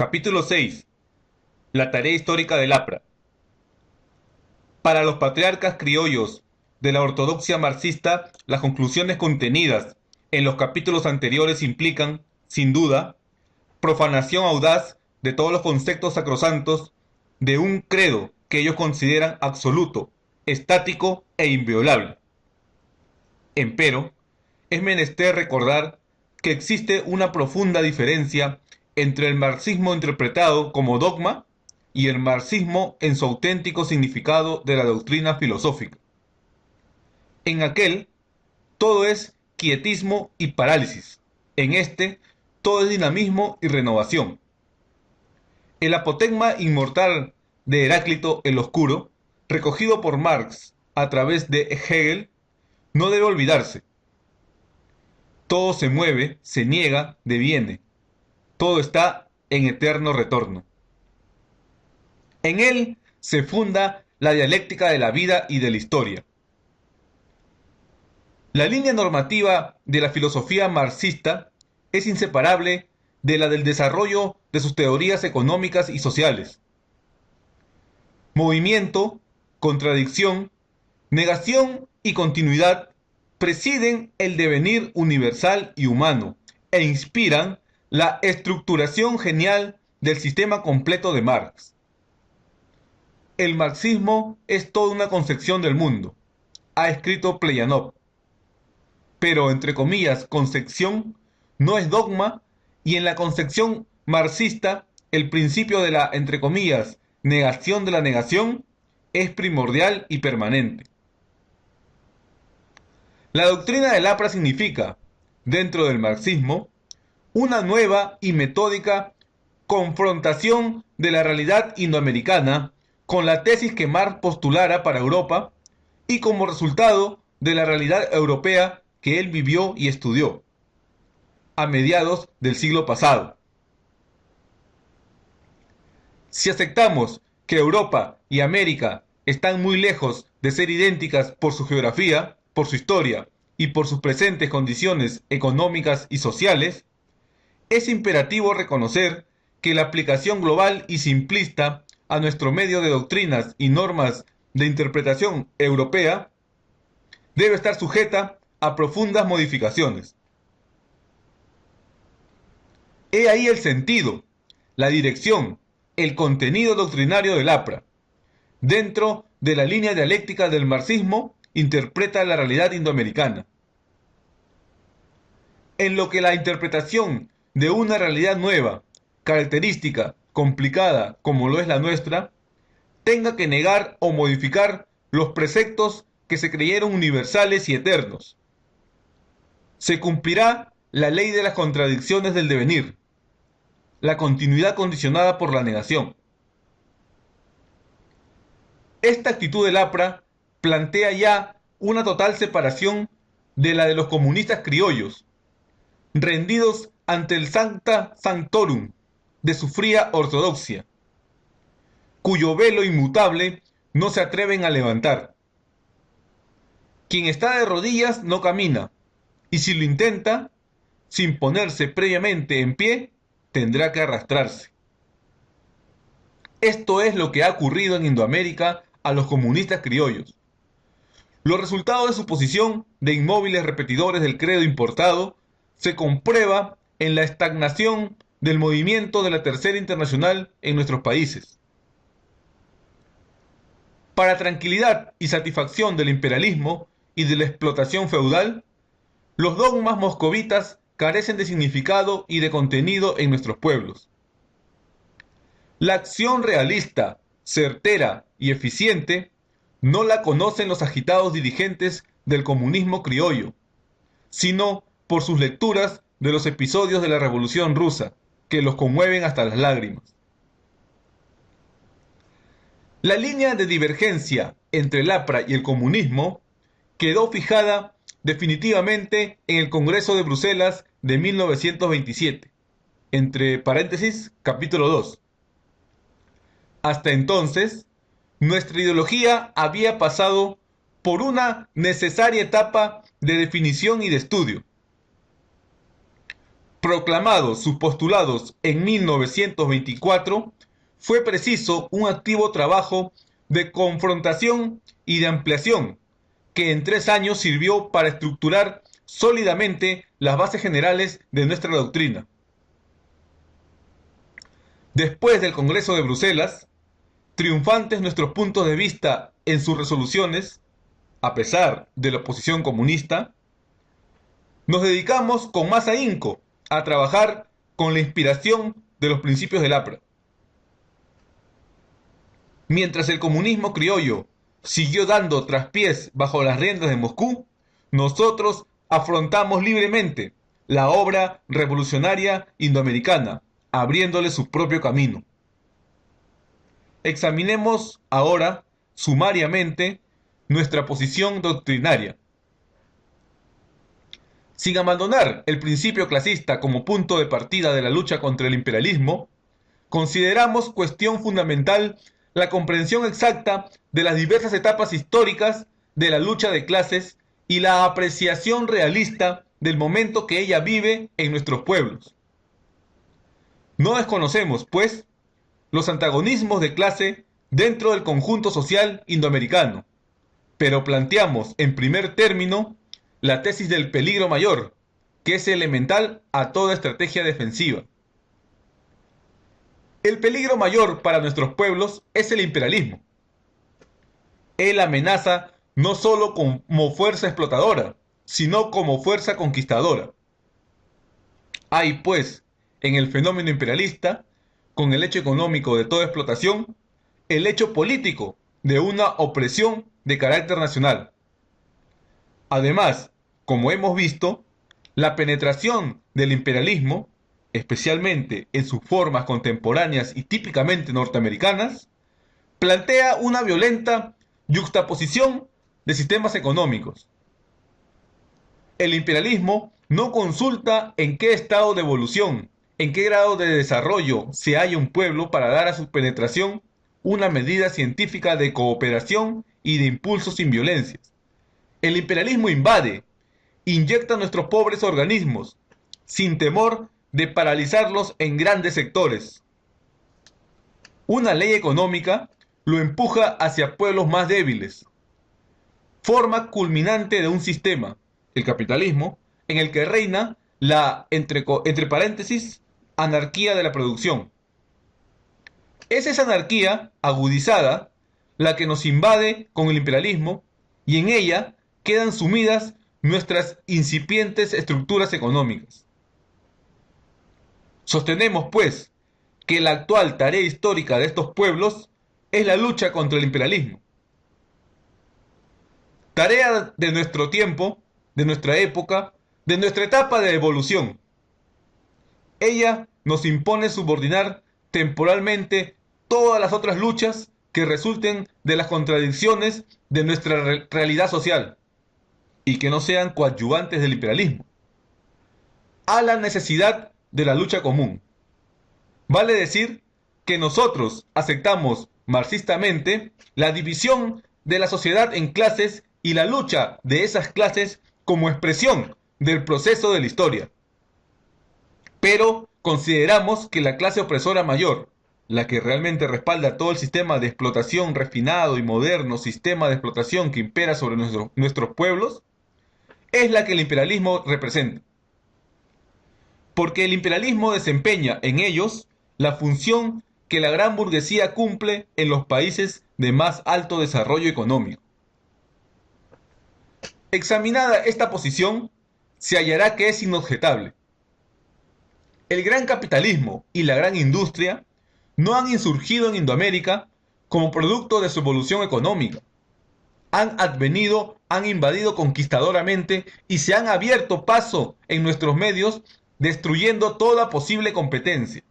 Capítulo 6. La tarea histórica del APRA. Para los patriarcas criollos de la ortodoxia marxista, las conclusiones contenidas en los capítulos anteriores implican, sin duda, profanación audaz de todos los conceptos sacrosantos de un credo que ellos consideran absoluto, estático e inviolable. Empero, es menester recordar que existe una profunda diferencia entre el marxismo interpretado como dogma y el marxismo en su auténtico significado de la doctrina filosófica. En aquel, todo es quietismo y parálisis. En este, todo es dinamismo y renovación. El apotegma inmortal de Heráclito el Oscuro, recogido por Marx a través de Hegel, no debe olvidarse. Todo se mueve, se niega, deviene. Todo está en eterno retorno. En él se funda la dialéctica de la vida y de la historia. La línea normativa de la filosofía marxista es inseparable de la del desarrollo de sus teorías económicas y sociales. Movimiento, contradicción, negación y continuidad presiden el devenir universal y humano e inspiran la estructuración genial del sistema completo de Marx. El marxismo es toda una concepción del mundo, ha escrito Plejánov, pero entre comillas concepción no es dogma, y en la concepción marxista el principio de la entre comillas negación de la negación es primordial y permanente. La doctrina del APRA significa, dentro del marxismo, una nueva y metódica confrontación de la realidad indoamericana con la tesis que Marx postulara para Europa y como resultado de la realidad europea que él vivió y estudió a mediados del siglo pasado. Si aceptamos que Europa y América están muy lejos de ser idénticas por su geografía, por su historia y por sus presentes condiciones económicas y sociales, es imperativo reconocer que la aplicación global y simplista a nuestro medio de doctrinas y normas de interpretación europea debe estar sujeta a profundas modificaciones. He ahí el sentido, la dirección, el contenido doctrinario del APRA. Dentro de la línea dialéctica del marxismo, interpreta la realidad indoamericana. En lo que la interpretación de una realidad nueva, característica, complicada como lo es la nuestra, tenga que negar o modificar los preceptos que se creyeron universales y eternos. Se cumplirá la ley de las contradicciones del devenir, la continuidad condicionada por la negación. Esta actitud del APRA plantea ya una total separación de la de los comunistas criollos, rendidos ante el Sancta Sanctorum de su fría ortodoxia, cuyo velo inmutable no se atreven a levantar. Quien está de rodillas no camina, y si lo intenta, sin ponerse previamente en pie, tendrá que arrastrarse. Esto es lo que ha ocurrido en Indoamérica a los comunistas criollos. Los resultados de su posición de inmóviles repetidores del credo importado se comprueba en la estagnación del movimiento de la Tercera Internacional en nuestros países. Para tranquilidad y satisfacción del imperialismo y de la explotación feudal, los dogmas moscovitas carecen de significado y de contenido en nuestros pueblos. La acción realista, certera y eficiente no la conocen los agitados dirigentes del comunismo criollo, sino por sus lecturas de los episodios de la Revolución Rusa, que los conmueven hasta las lágrimas. La línea de divergencia entre el APRA y el comunismo quedó fijada definitivamente en el Congreso de Bruselas de 1927, entre paréntesis, capítulo 2. Hasta entonces, nuestra ideología había pasado por una necesaria etapa de definición y de estudio. Proclamados sus postulados en 1924, fue preciso un activo trabajo de confrontación y de ampliación que en 3 años sirvió para estructurar sólidamente las bases generales de nuestra doctrina. Después del Congreso de Bruselas, triunfantes nuestros puntos de vista en sus resoluciones, a pesar de la oposición comunista, nos dedicamos con más ahínco a trabajar con la inspiración de los principios del APRA. Mientras el comunismo criollo siguió dando traspiés bajo las riendas de Moscú, nosotros afrontamos libremente la obra revolucionaria indoamericana, abriéndole su propio camino. Examinemos ahora sumariamente nuestra posición doctrinaria. Sin abandonar el principio clasista como punto de partida de la lucha contra el imperialismo, consideramos cuestión fundamental la comprensión exacta de las diversas etapas históricas de la lucha de clases y la apreciación realista del momento que ella vive en nuestros pueblos. No desconocemos, pues, los antagonismos de clase dentro del conjunto social indoamericano, pero planteamos en primer término la tesis del peligro mayor, que es elemental a toda estrategia defensiva. El peligro mayor para nuestros pueblos es el imperialismo. Él amenaza no solo como fuerza explotadora, sino como fuerza conquistadora. Hay, pues, en el fenómeno imperialista, con el hecho económico de toda explotación, el hecho político de una opresión de carácter nacional. Además, como hemos visto, la penetración del imperialismo, especialmente en sus formas contemporáneas y típicamente norteamericanas, plantea una violenta yuxtaposición de sistemas económicos. El imperialismo no consulta en qué estado de evolución, en qué grado de desarrollo se halla un pueblo para dar a su penetración una medida científica de cooperación y de impulso sin violencias. El imperialismo invade, inyecta nuestros pobres organismos, sin temor de paralizarlos en grandes sectores. Una ley económica lo empuja hacia pueblos más débiles. Forma culminante de un sistema, el capitalismo, en el que reina la, entre paréntesis, anarquía de la producción. Es esa anarquía agudizada la que nos invade con el imperialismo y en ella quedan sumidas nuestras incipientes estructuras económicas. Sostenemos, pues, que la actual tarea histórica de estos pueblos es la lucha contra el imperialismo. Tarea de nuestro tiempo, de nuestra época, de nuestra etapa de evolución. Ella nos impone subordinar temporalmente todas las otras luchas que resulten de las contradicciones de nuestra realidad social y que no sean coadyuvantes del imperialismo, a la necesidad de la lucha común. Vale decir que nosotros aceptamos marxistamente la división de la sociedad en clases y la lucha de esas clases como expresión del proceso de la historia. Pero consideramos que la clase opresora mayor, la que realmente respalda todo el sistema de explotación refinado y moderno, sistema de explotación que impera sobre nuestros pueblos, es la que el imperialismo representa. Porque el imperialismo desempeña en ellos la función que la gran burguesía cumple en los países de más alto desarrollo económico. Examinada esta posición, se hallará que es inobjetable. El gran capitalismo y la gran industria no han insurgido en Indoamérica como producto de su evolución económica. Han advenido, han invadido conquistadoramente y se han abierto paso en nuestros medios, destruyendo toda posible competencia,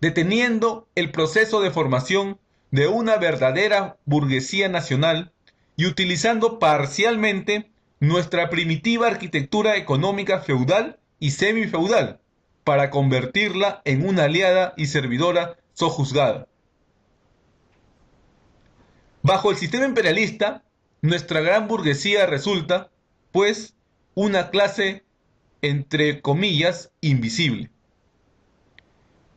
deteniendo el proceso de formación de una verdadera burguesía nacional y utilizando parcialmente nuestra primitiva arquitectura económica feudal y semifeudal para convertirla en una aliada y servidora sojuzgada. Bajo el sistema imperialista, nuestra gran burguesía resulta, pues, una clase entre comillas, invisible.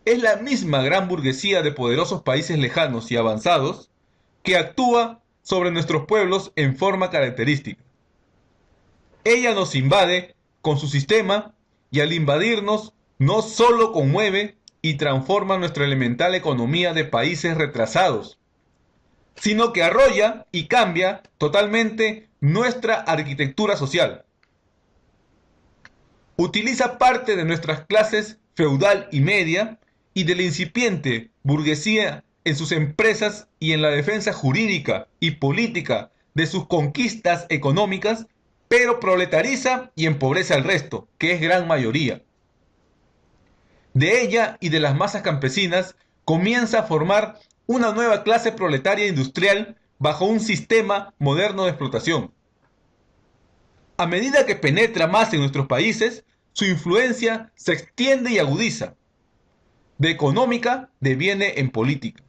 Es la misma gran burguesía de poderosos países lejanos y avanzados que actúa sobre nuestros pueblos en forma característica. Ella nos invade con su sistema y al invadirnos no solo conmueve y transforma nuestra elemental economía de países retrasados, sino que arrolla y cambia totalmente nuestra arquitectura social. Utiliza parte de nuestras clases feudal y media y de la incipiente burguesía en sus empresas y en la defensa jurídica y política de sus conquistas económicas, pero proletariza y empobrece al resto, que es gran mayoría. De ella y de las masas campesinas comienza a formar una nueva clase proletaria industrial bajo un sistema moderno de explotación. A medida que penetra más en nuestros países, su influencia se extiende y agudiza. De económica deviene en política.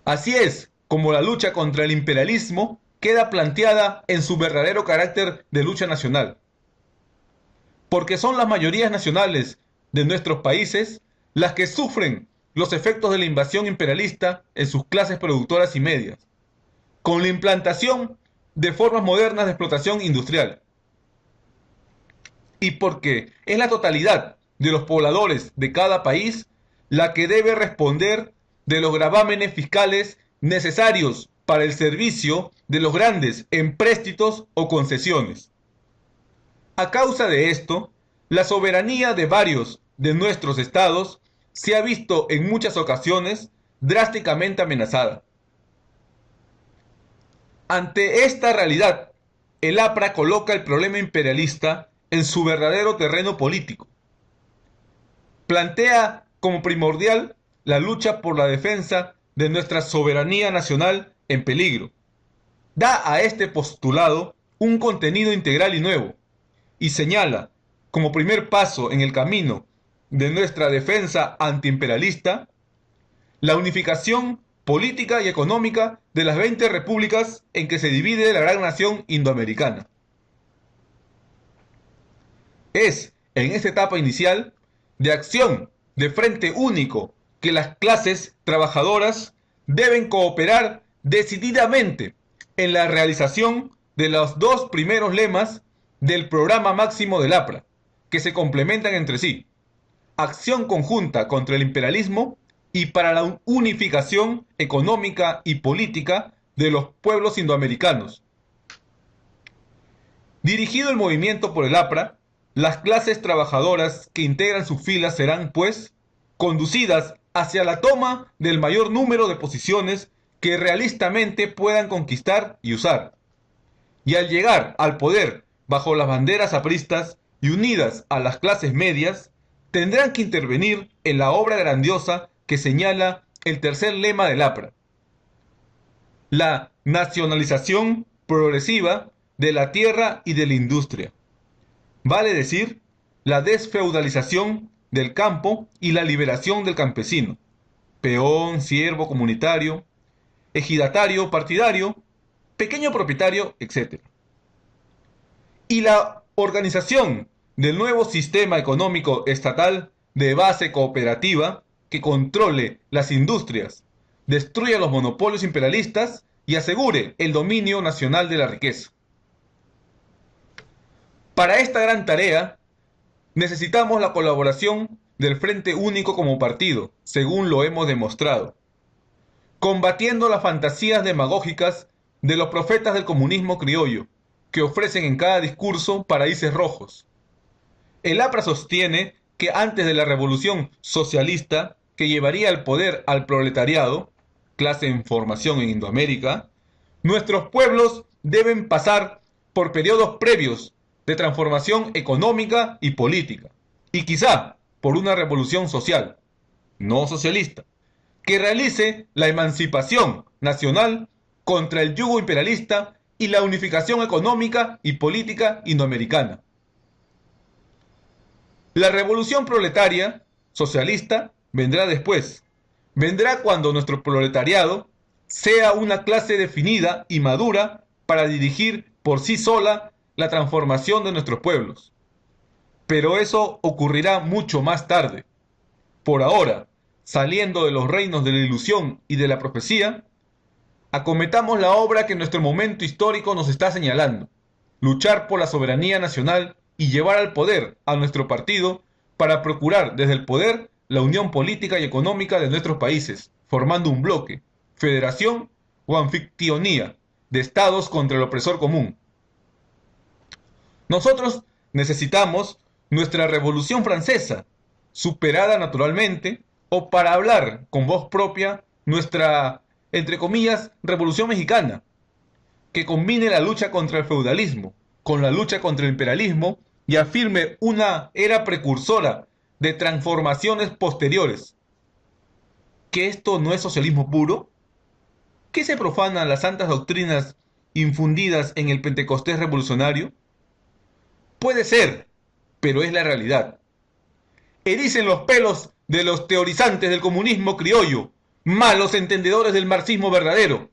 Así es como la lucha contra el imperialismo queda planteada en su verdadero carácter de lucha nacional. Porque son las mayorías nacionales de nuestros países las que sufren los efectos de la invasión imperialista en sus clases productoras y medias, con la implantación de formas modernas de explotación industrial. Y porque es la totalidad de los pobladores de cada país la que debe responder de los gravámenes fiscales necesarios para el servicio de los grandes empréstitos o concesiones. A causa de esto, la soberanía de varios de nuestros estados se ha visto en muchas ocasiones drásticamente amenazada. Ante esta realidad, el APRA coloca el problema imperialista en su verdadero terreno político. Plantea como primordial la lucha por la defensa de nuestra soberanía nacional en peligro. Da a este postulado un contenido integral y nuevo, y señala, como primer paso en el camino de nuestra defensa antiimperialista, la unificación política y económica de las 20 repúblicas en que se divide la gran nación indoamericana. Es, en esta etapa inicial, de acción de frente único que las clases trabajadoras deben cooperar decididamente en la realización de los dos primeros lemas del programa máximo del APRA, que se complementan entre sí: acción conjunta contra el imperialismo y para la unificación económica y política de los pueblos indoamericanos. Dirigido el movimiento por el APRA, las clases trabajadoras que integran sus filas serán, pues, conducidas hacia la toma del mayor número de posiciones que realistamente puedan conquistar y usar. Y al llegar al poder bajo las banderas apristas y unidas a las clases medias, tendrán que intervenir en la obra grandiosa que señala el tercer lema del APRA: la nacionalización progresiva de la tierra y de la industria. Vale decir, la desfeudalización del campo y la liberación del campesino, peón, siervo comunitario, ejidatario, partidario, pequeño propietario, etc. Y la organización del nuevo sistema económico estatal de base cooperativa que controle las industrias, destruya los monopolios imperialistas y asegure el dominio nacional de la riqueza. Para esta gran tarea necesitamos la colaboración del Frente Único como partido, según lo hemos demostrado, combatiendo las fantasías demagógicas de los profetas del comunismo criollo, que ofrecen en cada discurso paraísos rojos. El APRA sostiene que antes de la revolución socialista que llevaría al poder al proletariado, clase en formación en Indoamérica, nuestros pueblos deben pasar por periodos previos de transformación económica y política, y quizá por una revolución social, no socialista, que realice la emancipación nacional contra el yugo imperialista y la unificación económica y política indoamericana. La revolución proletaria socialista vendrá después. Vendrá cuando nuestro proletariado sea una clase definida y madura para dirigir por sí sola la transformación de nuestros pueblos. Pero eso ocurrirá mucho más tarde. Por ahora, saliendo de los reinos de la ilusión y de la profecía, acometamos la obra que nuestro momento histórico nos está señalando: luchar por la soberanía nacional y llevar al poder a nuestro partido para procurar desde el poder la unión política y económica de nuestros países, formando un bloque, federación o anfictionía de estados contra el opresor común. Nosotros necesitamos nuestra Revolución Francesa, superada naturalmente, o para hablar con voz propia, nuestra, entre comillas, Revolución Mexicana, que combine la lucha contra el feudalismo con la lucha contra el imperialismo y afirme una era precursora de transformaciones posteriores. ¿Que esto no es socialismo puro? ¿Qué se profanan las santas doctrinas infundidas en el Pentecostés revolucionario? Puede ser, pero es la realidad. Ericen los pelos de los teorizantes del comunismo criollo, malos entendedores del marxismo verdadero.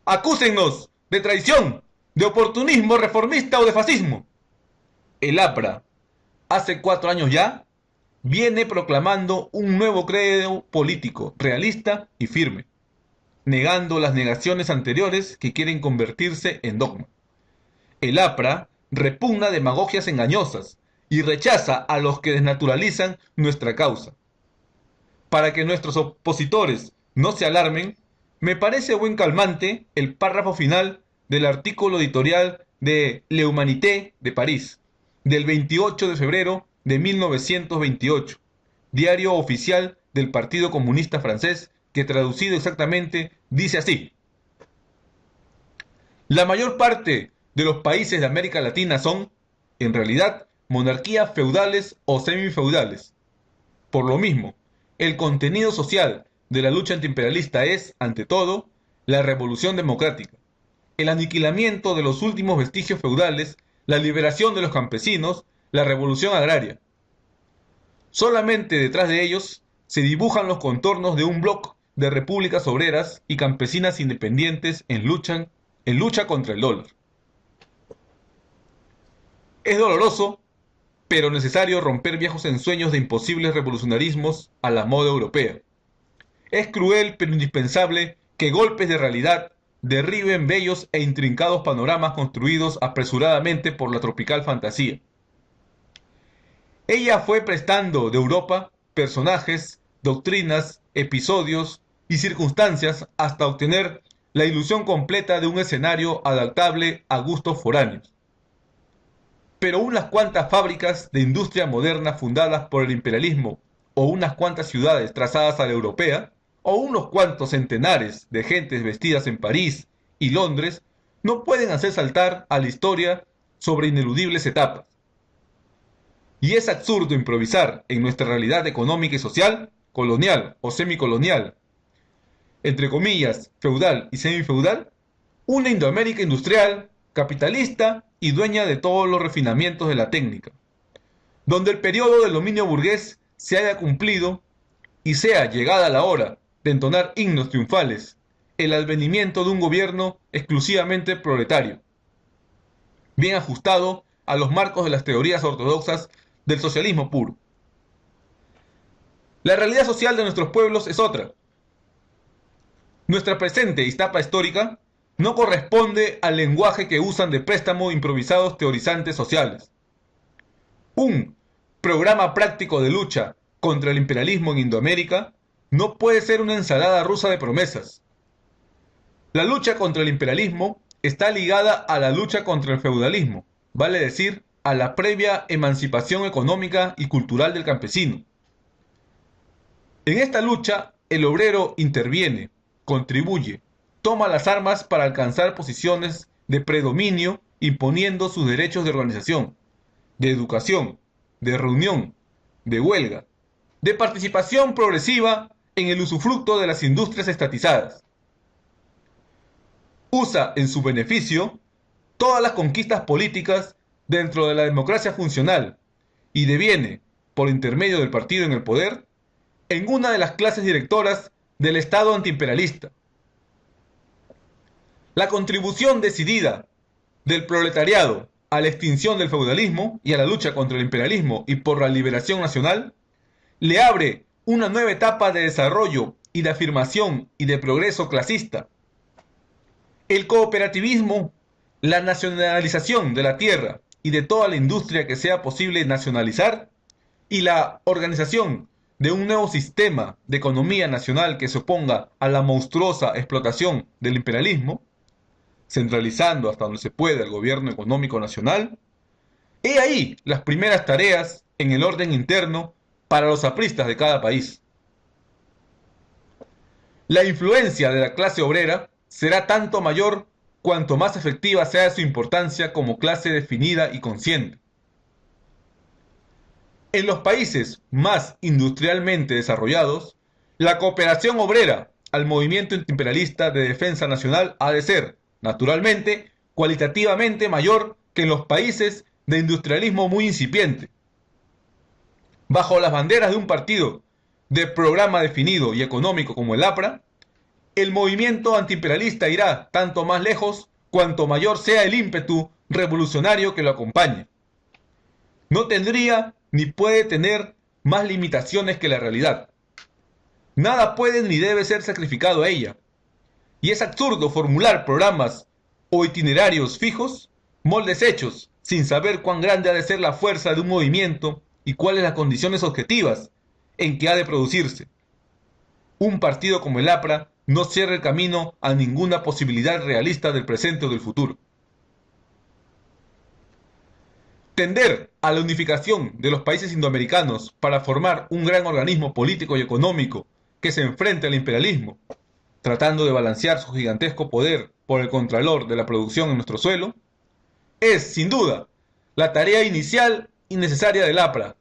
Acúsennos de traición, de oportunismo reformista o de fascismo. El APRA, hace 4 años ya, viene proclamando un nuevo credo político, realista y firme, negando las negaciones anteriores que quieren convertirse en dogma. El APRA repugna demagogias engañosas y rechaza a los que desnaturalizan nuestra causa. Para que nuestros opositores no se alarmen, me parece buen calmante el párrafo final del artículo editorial de L'Humanité de París, del 28 de febrero de 1928, diario oficial del Partido Comunista Francés, que traducido exactamente dice así: la mayor parte de los países de América Latina son, en realidad, monarquías feudales o semifeudales. Por lo mismo, el contenido social de la lucha antiimperialista es, ante todo, la revolución democrática, el aniquilamiento de los últimos vestigios feudales, la liberación de los campesinos, la revolución agraria. Solamente detrás de ellos se dibujan los contornos de un bloque de repúblicas obreras y campesinas independientes en lucha contra el dólar. Es doloroso, pero necesario romper viejos ensueños de imposibles revolucionarismos a la moda europea. Es cruel pero indispensable que golpes de realidad derriben bellos e intrincados panoramas construidos apresuradamente por la tropical fantasía. Ella fue prestando de Europa personajes, doctrinas, episodios y circunstancias hasta obtener la ilusión completa de un escenario adaptable a gustos foráneos. Pero unas cuantas fábricas de industria moderna fundadas por el imperialismo, o unas cuantas ciudades trazadas a la europea, o unos cuantos centenares de gentes vestidas en París y Londres, no pueden hacer saltar a la historia sobre ineludibles etapas. Y es absurdo improvisar en nuestra realidad económica y social, colonial o semicolonial, entre comillas, feudal y semifeudal, una Indoamérica industrial, capitalista y dueña de todos los refinamientos de la técnica, donde el periodo del dominio burgués se haya cumplido y sea llegada la hora de entonar himnos triunfales, el advenimiento de un gobierno exclusivamente proletario, bien ajustado a los marcos de las teorías ortodoxas del socialismo puro. La realidad social de nuestros pueblos es otra. Nuestra presente Iztapa histórica no corresponde al lenguaje que usan de préstamo improvisados teorizantes sociales. Un programa práctico de lucha contra el imperialismo en Indoamérica no puede ser una ensalada rusa de promesas. La lucha contra el imperialismo está ligada a la lucha contra el feudalismo, vale decir, a la previa emancipación económica y cultural del campesino. En esta lucha, el obrero interviene, contribuye, toma las armas para alcanzar posiciones de predominio imponiendo sus derechos de organización, de educación, de reunión, de huelga, de participación progresiva en el usufructo de las industrias estatizadas. Usa en su beneficio todas las conquistas políticas dentro de la democracia funcional y deviene, por intermedio del partido en el poder, en una de las clases directoras del Estado antiimperialista. La contribución decidida del proletariado a la extinción del feudalismo y a la lucha contra el imperialismo y por la liberación nacional, le abre una nueva etapa de desarrollo y de afirmación y de progreso clasista. El cooperativismo, la nacionalización de la tierra y de toda la industria que sea posible nacionalizar, y la organización de un nuevo sistema de economía nacional que se oponga a la monstruosa explotación del imperialismo, centralizando hasta donde se puede el gobierno económico nacional. He ahí las primeras tareas en el orden interno para los apristas de cada país. La influencia de la clase obrera será tanto mayor cuanto más efectiva sea su importancia como clase definida y consciente. En los países más industrialmente desarrollados, la cooperación obrera al movimiento antiimperialista de defensa nacional ha de ser, naturalmente, cualitativamente mayor que en los países de industrialismo muy incipiente. Bajo las banderas de un partido de programa definido y económico como el APRA, el movimiento antiimperialista irá tanto más lejos cuanto mayor sea el ímpetu revolucionario que lo acompañe. No tendría ni puede tener más limitaciones que la realidad. Nada puede ni debe ser sacrificado a ella. Y es absurdo formular programas o itinerarios fijos, moldes hechos, sin saber cuán grande ha de ser la fuerza de un movimiento y cuáles las condiciones objetivas en que ha de producirse. Un partido como el APRA no cierra el camino a ninguna posibilidad realista del presente o del futuro. Tender a la unificación de los países indoamericanos para formar un gran organismo político y económico que se enfrente al imperialismo, tratando de balancear su gigantesco poder por el contralor de la producción en nuestro suelo, es, sin duda, la tarea inicial y necesaria del APRA,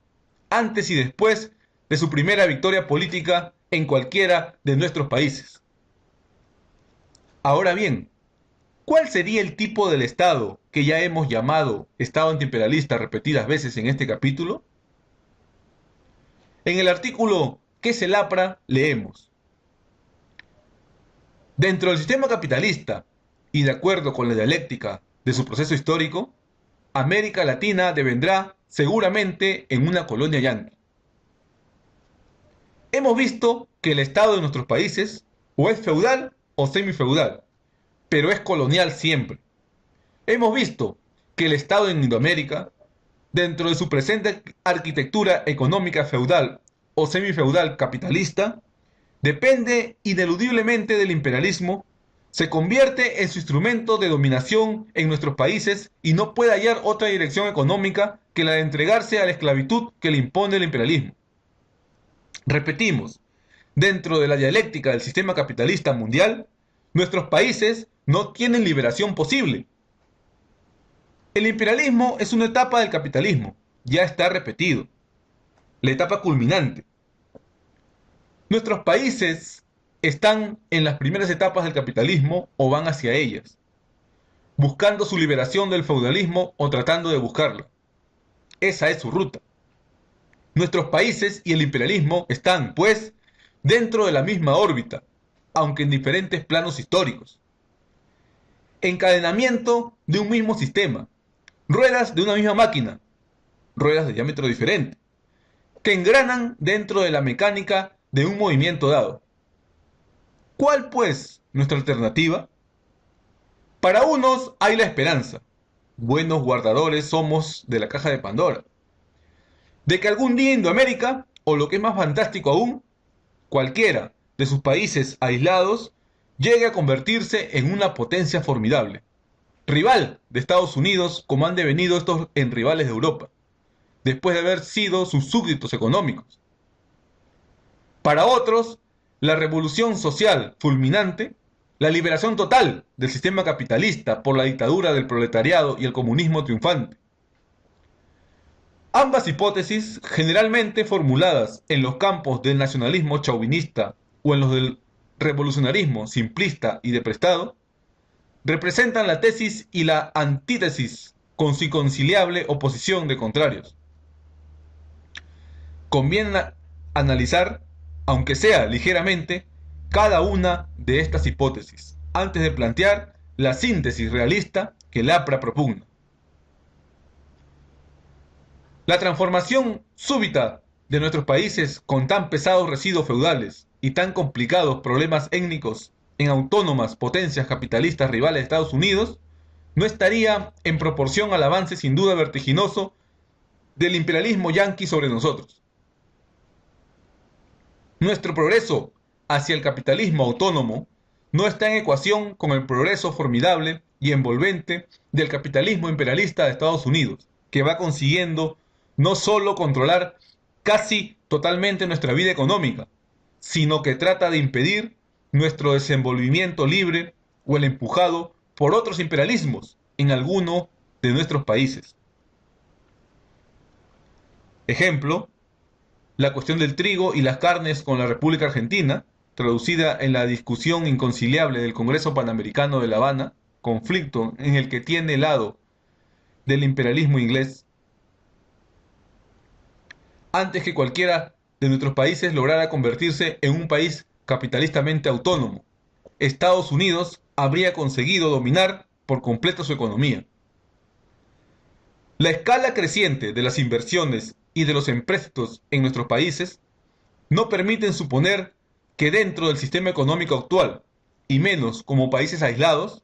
antes y después de su primera victoria política en cualquiera de nuestros países. Ahora bien, ¿cuál sería el tipo del Estado que ya hemos llamado Estado antiimperialista repetidas veces en este capítulo? En el artículo ¿Qué es el APRA? Leemos: dentro del sistema capitalista y de acuerdo con la dialéctica de su proceso histórico, América Latina devendrá seguramente en una colonia yanqui. Hemos visto que el Estado de nuestros países o es feudal o semifeudal, pero es colonial siempre. Hemos visto que el Estado en Indoamérica, dentro de su presente arquitectura económica feudal o semifeudal capitalista, depende ineludiblemente del imperialismo, se convierte en su instrumento de dominación en nuestros países y no puede hallar otra dirección económica que la de entregarse a la esclavitud que le impone el imperialismo. Repetimos, dentro de la dialéctica del sistema capitalista mundial, nuestros países no tienen liberación posible. El imperialismo es una etapa del capitalismo, ya está repetido, la etapa culminante. Nuestros países están en las primeras etapas del capitalismo o van hacia ellas, buscando su liberación del feudalismo o tratando de buscarla. Esa es su ruta. Nuestros países y el imperialismo están, pues, dentro de la misma órbita, aunque en diferentes planos históricos. Encadenamiento de un mismo sistema, ruedas de una misma máquina, ruedas de diámetro diferente, que engranan dentro de la mecánica de un movimiento dado. ¿Cuál, pues, nuestra alternativa? Para unos hay la esperanza, buenos guardadores somos de la caja de Pandora, de que algún día Indoamérica, o lo que es más fantástico aún, cualquiera de sus países aislados, llegue a convertirse en una potencia formidable, rival de Estados Unidos como han devenido estos en rivales de Europa, después de haber sido sus súbditos económicos. Para otros, la revolución social fulminante, la liberación total del sistema capitalista por la dictadura del proletariado y el comunismo triunfante. Ambas hipótesis, generalmente formuladas en los campos del nacionalismo chauvinista o en los del revolucionarismo simplista y de prestado, representan la tesis y la antítesis con su inconciliable oposición de contrarios. Conviene analizar, aunque sea ligeramente, cada una de estas hipótesis, antes de plantear la síntesis realista que el APRA propugna. La transformación súbita de nuestros países con tan pesados residuos feudales y tan complicados problemas étnicos en autónomas potencias capitalistas rivales de Estados Unidos no estaría en proporción al avance sin duda vertiginoso del imperialismo yanqui sobre nosotros. Nuestro progreso hacia el capitalismo autónomo no está en ecuación con el progreso formidable y envolvente del capitalismo imperialista de Estados Unidos, que va consiguiendo no solo controlar casi totalmente nuestra vida económica, sino que trata de impedir nuestro desenvolvimiento libre o el empujado por otros imperialismos en alguno de nuestros países. Ejemplo, la cuestión del trigo y las carnes con la República Argentina, traducida en la discusión inconciliable del Congreso Panamericano de La Habana, conflicto en el que tiene el lado del imperialismo inglés, antes que cualquiera de nuestros países lograra convertirse en un país capitalistamente autónomo. Estados Unidos habría conseguido dominar por completo su economía. La escala creciente de las inversiones y de los empréstitos en nuestros países no permiten suponer que dentro del sistema económico actual, y menos como países aislados,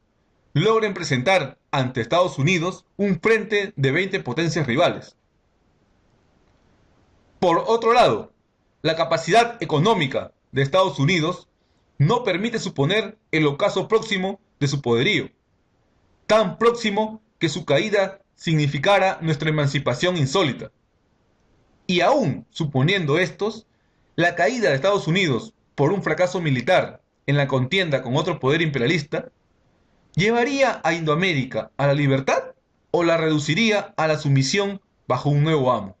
logren presentar ante Estados Unidos un frente de 20 potencias rivales. Por otro lado, la capacidad económica de Estados Unidos no permite suponer el ocaso próximo de su poderío, tan próximo que su caída significara nuestra emancipación insólita. Y aún suponiendo estos, la caída de Estados Unidos por un fracaso militar en la contienda con otro poder imperialista, ¿llevaría a Indoamérica a la libertad o la reduciría a la sumisión bajo un nuevo amo?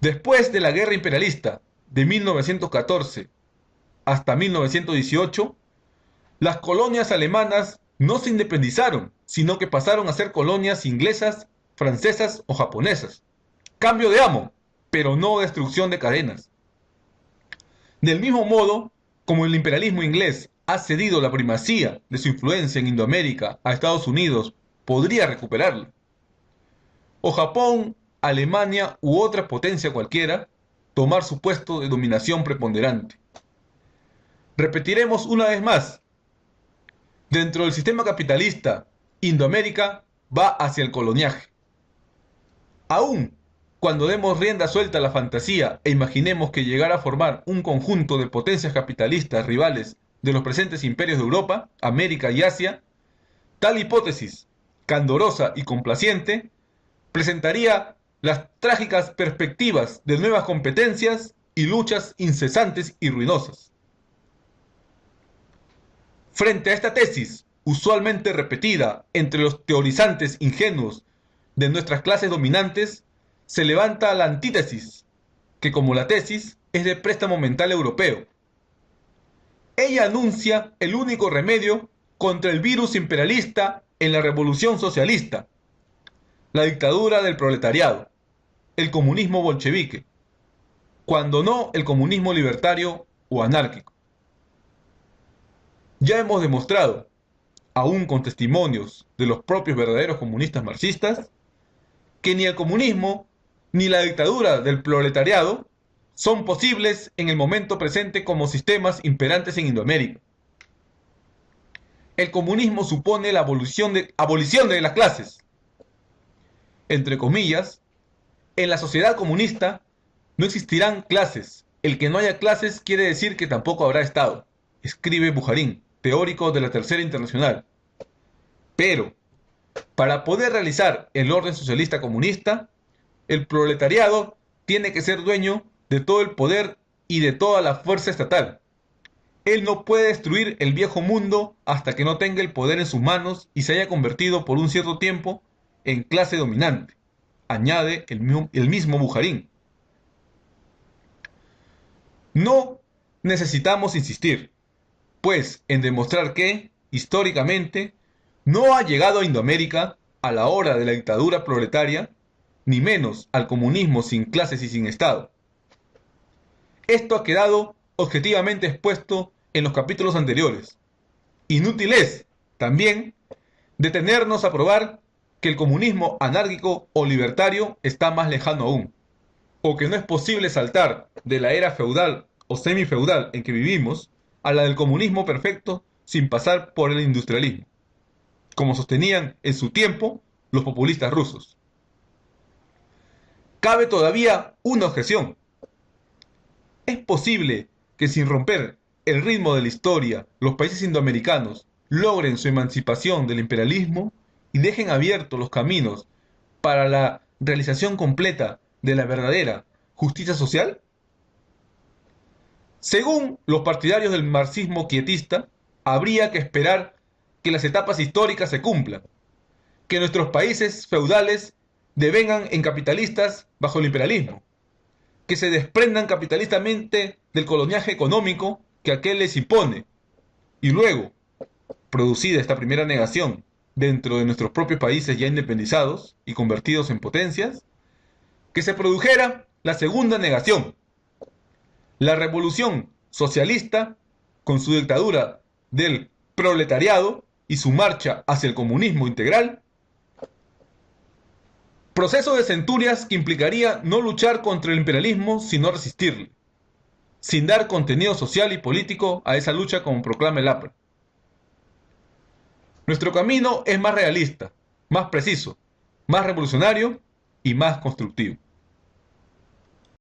Después de la guerra imperialista de 1914 hasta 1918, las colonias alemanas no se independizaron, sino que pasaron a ser colonias inglesas, francesas o japonesas. Cambio de amo, pero no destrucción de cadenas. Del mismo modo, como el imperialismo inglés ha cedido la primacía de su influencia en Indoamérica a Estados Unidos, podría recuperarla. O Japón, Alemania u otra potencia cualquiera, tomar su puesto de dominación preponderante. Repetiremos una vez más, dentro del sistema capitalista, Indoamérica va hacia el coloniaje. Aún cuando demos rienda suelta a la fantasía e imaginemos que llegará a formar un conjunto de potencias capitalistas rivales de los presentes imperios de Europa, América y Asia, tal hipótesis, candorosa y complaciente, presentaría las trágicas perspectivas de nuevas competencias y luchas incesantes y ruinosas. Frente a esta tesis, usualmente repetida entre los teorizantes ingenuos de nuestras clases dominantes, se levanta la antítesis, que como la tesis es de préstamo mental europeo. Ella anuncia el único remedio contra el virus imperialista en la revolución socialista, la dictadura del proletariado, el comunismo bolchevique, cuando no el comunismo libertario o anárquico. Ya hemos demostrado, aún con testimonios de los propios verdaderos comunistas marxistas, que ni el comunismo ni la dictadura del proletariado son posibles en el momento presente como sistemas imperantes en Indoamérica. El comunismo supone la abolición de las clases. Entre comillas, en la sociedad comunista no existirán clases. El que no haya clases quiere decir que tampoco habrá Estado, escribe Bujarin, teórico de la Tercera Internacional. Pero, para poder realizar el orden socialista comunista, el proletariado tiene que ser dueño de todo el poder y de toda la fuerza estatal. Él no puede destruir el viejo mundo hasta que no tenga el poder en sus manos y se haya convertido por un cierto tiempo en clase dominante, añade el mismo Bujarin. No necesitamos insistir, pues, en demostrar que, históricamente, no ha llegado a Indoamérica, a la hora de la dictadura proletaria, ni menos al comunismo sin clases y sin Estado. Esto ha quedado objetivamente expuesto en los capítulos anteriores. Inútil es, también, detenernos a probar que el comunismo anárquico o libertario está más lejano aún, o que no es posible saltar de la era feudal o semifeudal en que vivimos a la del comunismo perfecto sin pasar por el industrialismo, como sostenían en su tiempo los populistas rusos. Cabe todavía una objeción. ¿Es posible que sin romper el ritmo de la historia los países indoamericanos logren su emancipación del imperialismo y dejen abiertos los caminos para la realización completa de la verdadera justicia social? Según los partidarios del marxismo quietista, habría que esperar que las etapas históricas se cumplan, que nuestros países feudales devengan en capitalistas bajo el imperialismo, que se desprendan capitalistamente del coloniaje económico que aquel les impone, y luego, producida esta primera negación dentro de nuestros propios países ya independizados y convertidos en potencias, que se produjera la segunda negación, la revolución socialista con su dictadura del proletariado y su marcha hacia el comunismo integral, proceso de centurias que implicaría no luchar contra el imperialismo sino resistirle, sin dar contenido social y político a esa lucha como proclama el APRA. Nuestro camino es más realista, más preciso, más revolucionario y más constructivo.